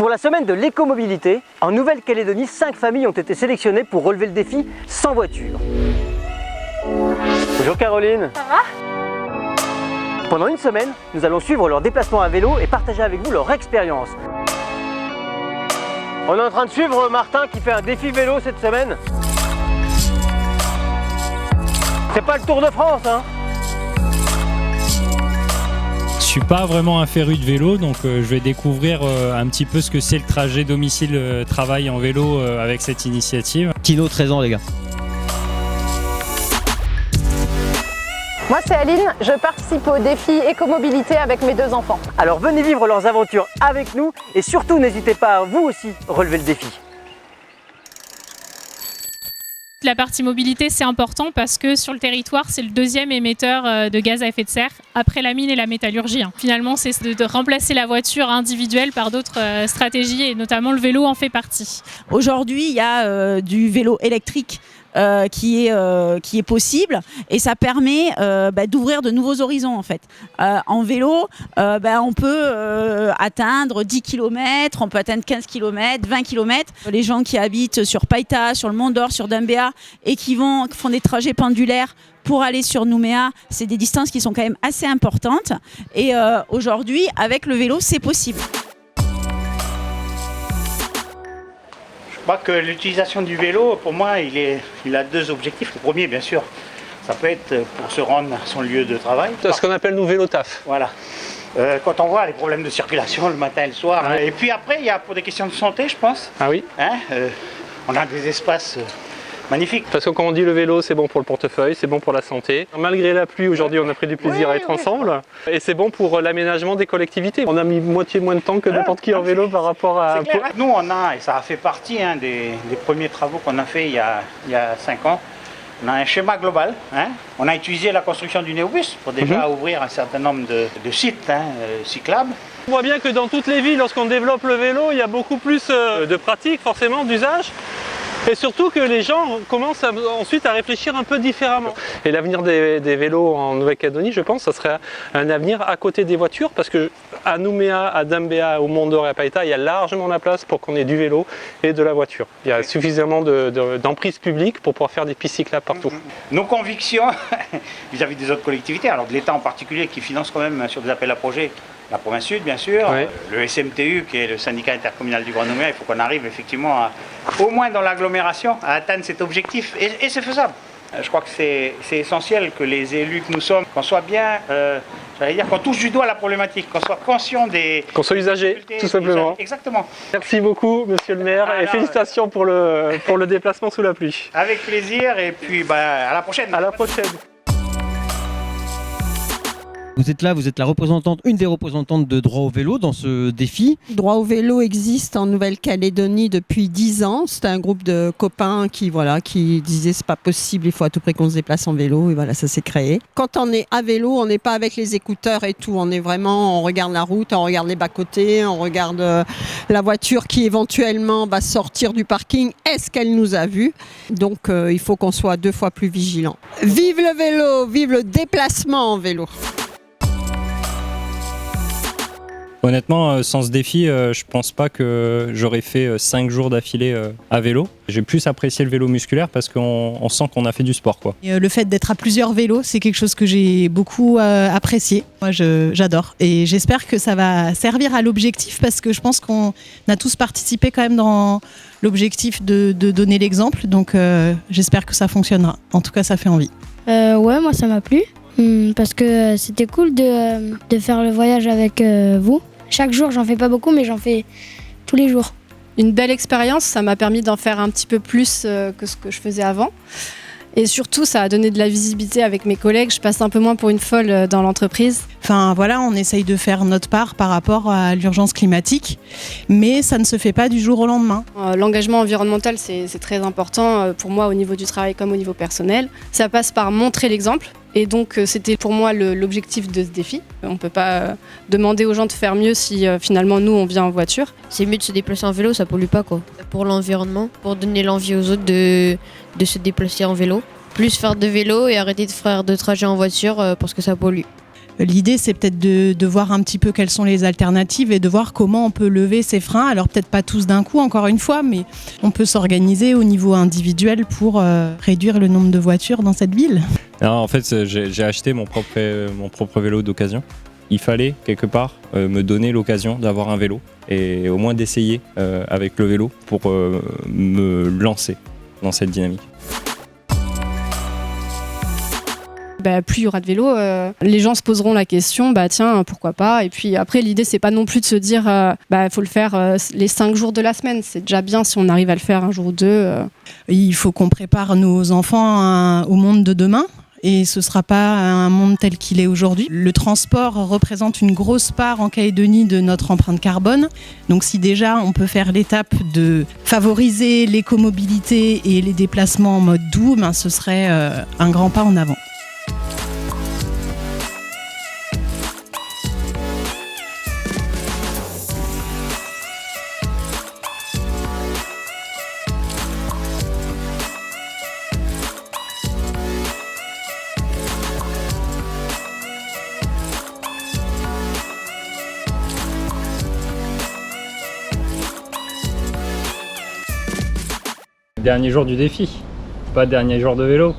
Pour la semaine de l'écomobilité, en Nouvelle-Calédonie, 5 familles ont été sélectionnées pour relever le défi sans voiture. Bonjour Caroline. Ça va? Pendant une semaine, nous allons suivre leur déplacement à vélo et partager avec vous leur expérience. On est en train de suivre Martin qui fait un défi vélo cette semaine. C'est pas le Tour de France, hein? Je suis pas vraiment un féru de vélo, donc je vais découvrir un petit peu ce que c'est le trajet domicile-travail en vélo avec cette initiative. Tino, 13 ans les gars. Moi c'est Aline, je participe au défi écomobilité avec mes 2 enfants. Alors venez vivre leurs aventures avec nous et surtout n'hésitez pas à vous aussi relever le défi. La partie mobilité, c'est important parce que sur le territoire, c'est le 2e émetteur de gaz à effet de serre après la mine et la métallurgie. Finalement, c'est de remplacer la voiture individuelle par d'autres stratégies et notamment le vélo en fait partie. Aujourd'hui, il y a du vélo électrique qui est possible et ça permet d'ouvrir de nouveaux horizons en fait. En vélo, on peut atteindre 10 km, on peut atteindre 15 km, 20 km. Les gens qui habitent sur Païta, sur le Mont d'Or, sur Dambéa et qui font des trajets pendulaires pour aller sur Nouméa, c'est des distances qui sont quand même assez importantes et aujourd'hui, avec le vélo, c'est possible. Je crois que l'utilisation du vélo, pour moi, il a 2 objectifs. Le premier, bien sûr, ça peut être pour se rendre à son lieu de travail. C'est ce qu'on appelle nous vélo taf. Voilà. Quand on voit les problèmes de circulation le matin et le soir. Ouais. Et puis après, il y a pour des questions de santé, je pense. Ah oui. On a des espaces magnifiques. Parce que quand on dit le vélo, c'est bon pour le portefeuille, c'est bon pour la santé. Malgré la pluie, aujourd'hui, on a pris du plaisir à être ensemble. Et c'est bon pour l'aménagement des collectivités. On a mis moitié moins de temps que n'importe qui en vélo par rapport à... Clair, hein. Nous, on a, et ça a fait partie des premiers travaux qu'on a fait il y a 5 ans, on a un schéma global. On a utilisé la construction du néobus pour déjà ouvrir un certain nombre de sites cyclables. On voit bien que dans toutes les villes, lorsqu'on développe le vélo, il y a beaucoup plus de pratiques, forcément, d'usage. Et surtout que les gens commencent ensuite à réfléchir un peu différemment. Et l'avenir des vélos en Nouvelle-Calédonie, je pense, ça serait un avenir à côté des voitures, parce qu'à Nouméa, à Dambéa, au Mont d'Or et à Païta, il y a largement la place pour qu'on ait du vélo et de la voiture. Il y a suffisamment d'emprise publique pour pouvoir faire des pistes cyclables partout. Nos convictions vis-à-vis des autres collectivités, alors de l'État en particulier, qui finance quand même sur des appels à projets, la province sud, bien sûr, le SMTU, qui est le syndicat intercommunal du Grand Nouméa, il faut qu'on arrive effectivement, au moins dans l'agglomération, à atteindre cet objectif. Et c'est faisable. Je crois que c'est essentiel que les élus que nous sommes, qu'on soit bien, qu'on touche du doigt la problématique, qu'on soit conscient des... Qu'on soit usagers, tout simplement. Exactement. Merci beaucoup, monsieur le maire, et félicitations pour le déplacement sous la pluie. Avec plaisir, et puis à la prochaine. À la prochaine. Vous êtes là, vous êtes une des représentantes de Droit au vélo dans ce défi. Droit au vélo existe en Nouvelle-Calédonie depuis 10 ans. C'était un groupe de copains qui disaient c'est pas possible, il faut à tout prix qu'on se déplace en vélo, et voilà, ça s'est créé. Quand on est à vélo, on n'est pas avec les écouteurs et tout, on regarde la route, on regarde les bas-côtés, on regarde la voiture qui éventuellement va sortir du parking. Est-ce qu'elle nous a vus? Donc il faut qu'on soit 2 fois plus vigilant. Vive le vélo, vive le déplacement en vélo. Honnêtement, sans ce défi, je pense pas que j'aurais fait 5 jours d'affilée à vélo. J'ai plus apprécié le vélo musculaire parce qu'on sent qu'on a fait du sport, quoi. Le fait d'être à plusieurs vélos, c'est quelque chose que j'ai beaucoup apprécié. Moi, j'adore. Et j'espère que ça va servir à l'objectif parce que je pense qu'on a tous participé quand même dans l'objectif de donner l'exemple. Donc, j'espère que ça fonctionnera. En tout cas, ça fait envie. Ouais, moi, ça m'a plu. Parce que c'était cool de faire le voyage avec vous. Chaque jour, j'en fais pas beaucoup, mais j'en fais tous les jours. Une belle expérience, ça m'a permis d'en faire un petit peu plus que ce que je faisais avant. Et surtout, ça a donné de la visibilité avec mes collègues. Je passe un peu moins pour une folle dans l'entreprise. Enfin voilà, on essaye de faire notre part par rapport à l'urgence climatique, mais ça ne se fait pas du jour au lendemain. L'engagement environnemental, c'est très important pour moi au niveau du travail comme au niveau personnel. Ça passe par montrer l'exemple. Et donc c'était pour moi l'objectif de ce défi. On ne peut pas demander aux gens de faire mieux si finalement nous on vient en voiture. C'est mieux de se déplacer en vélo, ça pollue pas quoi. Pour l'environnement, pour donner l'envie aux autres de se déplacer en vélo. Plus faire de vélo et arrêter de faire de trajet en voiture parce que ça pollue. L'idée, c'est peut-être de voir un petit peu quelles sont les alternatives et de voir comment on peut lever ces freins. Alors peut-être pas tous d'un coup, encore une fois, mais on peut s'organiser au niveau individuel pour réduire le nombre de voitures dans cette ville. Non, en fait, j'ai acheté mon propre vélo d'occasion. Il fallait quelque part me donner l'occasion d'avoir un vélo et au moins d'essayer avec le vélo pour me lancer dans cette dynamique. Plus il y aura de vélos, les gens se poseront la question, tiens, pourquoi pas. Et puis après, l'idée, c'est pas non plus de se dire, faut le faire les 5 jours de la semaine. C'est déjà bien si on arrive à le faire un jour ou deux. Il faut qu'on prépare nos enfants au monde de demain. Et ce ne sera pas un monde tel qu'il est aujourd'hui. Le transport représente une grosse part en Calédonie de notre empreinte carbone. Donc si déjà on peut faire l'étape de favoriser l'écomobilité et les déplacements en mode doux, ce serait un grand pas en avant. Dernier jour du défi, pas dernier jour de vélo.